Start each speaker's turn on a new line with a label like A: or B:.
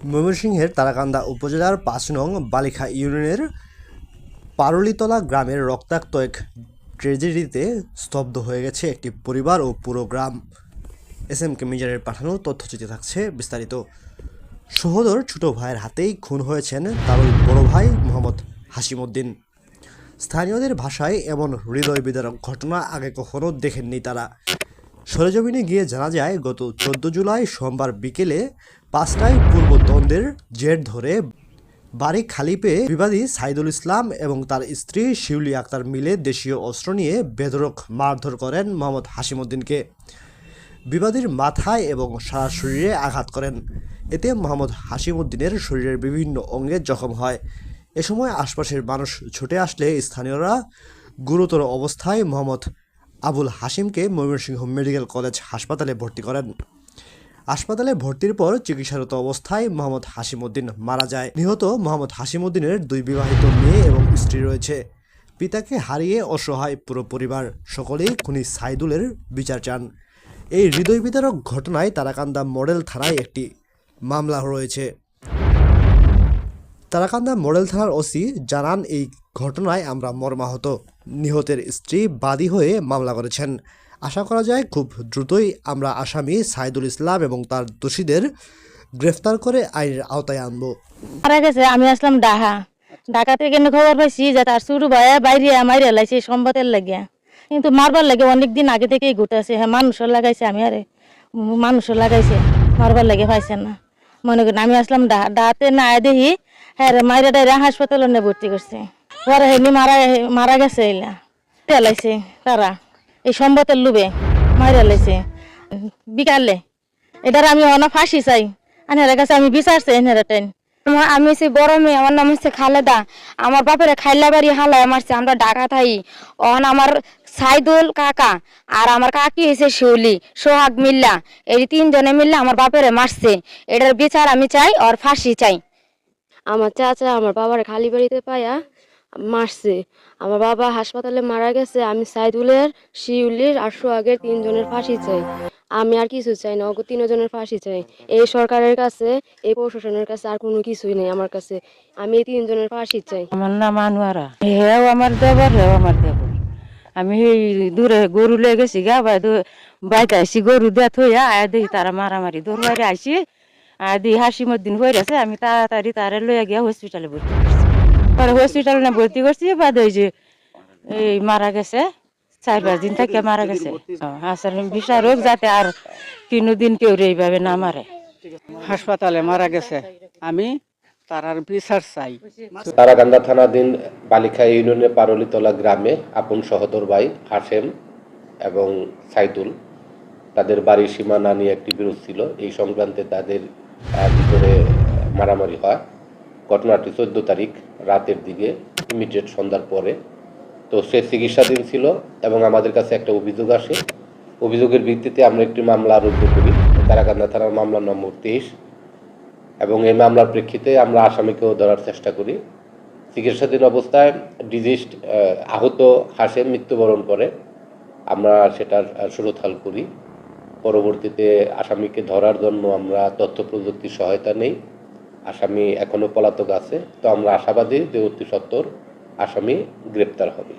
A: ময়মনসিংহের তারাকান্দা উপজেলার ৫ নং বালিখা ইউনিয়নের পারুলিতলা গ্রামের রক্তাক্ত এক ট্র্যাজেডিতে স্তব্ধ হয়ে গেছে একটি পরিবার ও পুরো গ্রাম। SMK মিজানের পাঠানো তথ্যচিত্রে থাকছে বিস্তারিত। সহোদর ছোট ভাইয়ের হাতেই খুন হয়েছেন তারই বড় ভাই মোহাম্মদ হাশিমউদ্দিন। স্থানীয়দের ভাষায় এমন হৃদয় বিদারক ঘটনা আগে কখনো দেখেননি তারা। সরেজমিনে গিয়ে জানা যায়, গত 14 জুলাই সোমবার বিকেলে 5টায় পূর্ব দ্বন্দ্বের জের ধরে বাড়ি খালি পেয়ে বিবাদী সাইদুল ইসলাম এবং তার স্ত্রী শিউলি আক্তার মিলে দেশীয় অস্ত্র নিয়ে বেধড়ক মারধর করেন মোহাম্মদ হাশিমউদ্দিনকে। বিবাদীর মাথায় এবং সারা শরীরে আঘাত করেন। এতে মোহাম্মদ হাশিমউদ্দিনের শরীরের বিভিন্ন অঙ্গে জখম হয়। এ সময় আশপাশের মানুষ ছুটে আসলে স্থানীয়রা গুরুতর অবস্থায় মোহাম্মদ আবুল হাশিমকে ময়মনসিংহ মেডিকেল কলেজ হাসপাতালে ভর্তি করেন। হাসপাতালে ভর্তির পর চিকিৎসারত অবস্থায় মোহাম্মদ হাশিমউদ্দিন মারা যায়। নিহত মোহাম্মদ হাশিমউদ্দিনের 2 বিবাহিত মেয়ে এবং স্ত্রী রয়েছে। পিতাকে হারিয়ে অসহায় পুরো পরিবার। সকলেই খুনি সাইদুলের বিচার চান। এই হৃদয় বিদারক ঘটনায় তারাকান্দা মডেল থানায় একটি মামলা রয়েছে। তারাকান্দা মডেল থানার ওসি জানান, এই ঘটনায় আমরা মর্মাহত। নিহতের স্ত্রী বাদী হয়ে মামলা করেছেন। আশা করা যায় খুব দ্রুতই আমরা আসামি সাইদুল ইসলাম এবং তার দোষীদের গ্রেফতার করে আইনের আওতায় আনব।
B: মারা গেছে। আমি আসলাম ঢাকা থেকে খবর পাইছি যে তার ছোট ভাইয়া বাইরে মাইরে লাইছে সম্পদের লাগিয়া, কিন্তু মারবার লাগে অনেক দিন আগে থেকেই ঘুরতেছে। হ্যাঁ, মানুষও লাগাইছে, আমি আরে মানুষও লাগাইছে, মারবার লাগে পাইছে না। মনে করেন আমি আসলাম ডাহাতে না দেখি হ্যাঁ মাইরা ডাইরা হাসপাতালে নিয়ে ভর্তি করছে। পরে হেনি মারা গেছে। লাইছে তারা এই সম্পদের লোভে মাইরা লাইছে বিকালে। এটার আমি অনা ফাঁসি চাই, আনার কাছে আমি বিচার চাই।
C: আমি হচ্ছে বড় মেয়ে, আমার নাম হচ্ছে খালেদা। আমার বাপের খাইলা বাড়ি হালায় মারছে, আমরা ঢাকা থাই। অন আমার সাইদুল কাকা আর আমার কাকি হয়েছে শিউলি সোহাগ মিল্লা, এই 3 জনে মিললে আমার বাপেরে মারছে। এটার বিচার আমি চাই, আর ফাঁসি চাই।
D: আমার চাচা আমার বাবার খালি বাড়িতে পাইয়া মারছে। আমার বাবা হাসপাতালে মারা গেছে। আমি সাইদুলের, শিউলির আর সোহাগের 3 জনের ফাঁসি চাই। আমি আর কিছু চাই না, 3 জনের ফাঁসি চাই। এই সরকারের কাছে, এই প্রশাসনের কাছে আর কোনো কিছুই নেই আমার কাছে। আমি এই 3 জনের ফাঁসি চাই।
B: আমার নাম আনোয়ারা, হেও আমার দেবর, হেও আমার দেবর। আমি দূরে গরু লয়ে গেছি গা বাইতে আসি, গরু দিয়ে থইয়া আয়া দেখি তারা মারামারি। দৌড় বাইরে আসি দি হাশিমউদ্দিন হয়ে গেছে। আমি তাড়াতাড়ি তারা লইয়া গিয়া হসপিটালে ভর্তি করছি। পরে হসপিটালে না ভর্তি করছি, বাদ ওই যে এই মারা গেছে, 4-5 দিন থেকে মারা গেছে। আসলে বিচারক যাতে আর কোনোদিন কেউ এইভাবে না মারে।
E: হাসপাতালে মারা গেছে, আমি তার আর বিচার চাই।
F: তারাকান্দা থানাধীন বালিখা ইউনিয়নের পারুলিতলা গ্রামে আপন সহোদর ভাই হাশেম এবং সাইদুল, তাদের বাড়ির সীমানা নিয়ে একটি বিরোধ ছিল। এই সংক্রান্তে তাদের ভিতরে মারামারি হয়। ঘটনাটি 14 তারিখ রাতের দিকে, ইমিডিয়েট সন্ধ্যার পরে। তো সে চিকিৎসাধীন ছিল এবং আমাদের কাছে একটা অভিযোগ আসে। অভিযোগের ভিত্তিতে আমরা একটি মামলা রুজু করি, তারাকান্দা থানার মামলা নম্বর 23, এবং এই মামলার প্রেক্ষিতে আমরা আসামিকেও ধরার চেষ্টা করি। চিকিৎসাধীন অবস্থায় ডিজিজড আহত হাশেম মৃত্যুবরণ করে। আমরা সেটার সুরতহাল করি। পরবর্তীতে আসামিকে ধরার জন্য আমরা তথ্য প্রযুক্তির সহায়তা নেই। আসামি এখনো পলাতক আছে। তো আমরা আশাবাদী যে অতি সত্বর আসামি গ্রেপ্তার হবে।